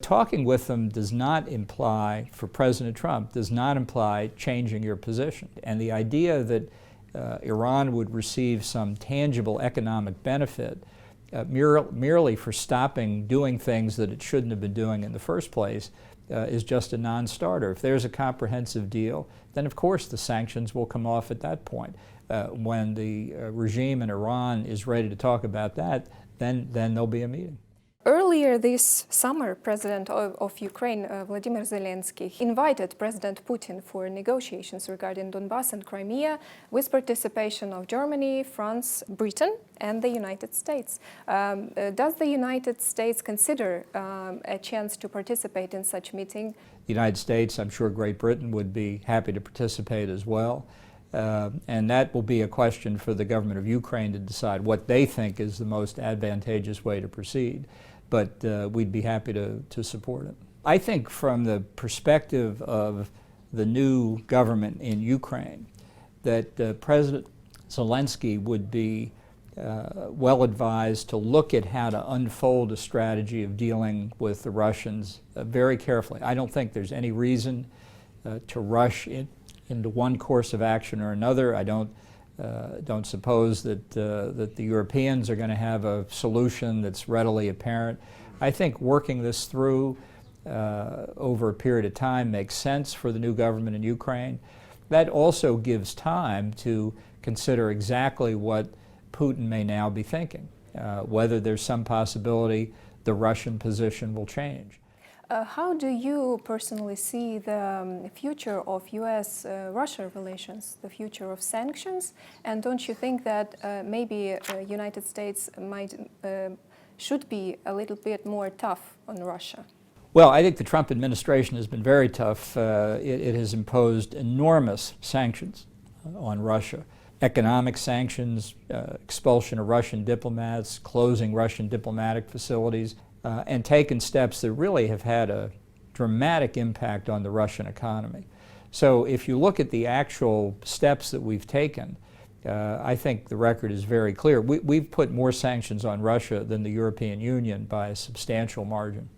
Talking with them does not imply, for President Trump, does not imply changing your position. And the idea that Iran would receive some tangible economic benefit merely for stopping doing things that it shouldn't have been doing in the first place is just a non-starter. If there's a comprehensive deal, then of course the sanctions will come off at that point. When the regime in Iran is ready to talk about that, then there'll be a meeting. Earlier this summer, President of Ukraine, Volodymyr Zelenskiy, invited President Putin for negotiations regarding Donbass and Crimea with participation of Germany, France, Britain, and the United States. Does the United States consider a chance to participate in such meeting? The United States, I'm sure Great Britain would be happy to participate as well. And that will be a question for the government of Ukraine to decide what they think is the most advantageous way to proceed. But we'd be happy to support it. I think from the perspective of the new government in Ukraine, that President Zelenskiy would be well advised to look at how to unfold a strategy of dealing with the Russians very carefully. I don't think there's any reason to rush into one course of action or another. I don't suppose that the Europeans are going to have a solution that's readily apparent. I think working this through over a period of time makes sense for the new government in Ukraine. That also gives time to consider exactly what Putin may now be thinking, whether there's some possibility the Russian position will change. How do you personally see the future of U.S.-Russia relations, the future of sanctions? And don't you think that maybe United States should be a little bit more tough on Russia? Well, I think the Trump administration has been very tough. It has imposed enormous sanctions on Russia. Economic sanctions, expulsion of Russian diplomats, closing Russian diplomatic facilities, and taken steps that really have had a dramatic impact on the Russian economy. So if you look at the actual steps that we've taken, I think the record is very clear. We've put more sanctions on Russia than the European Union by a substantial margin.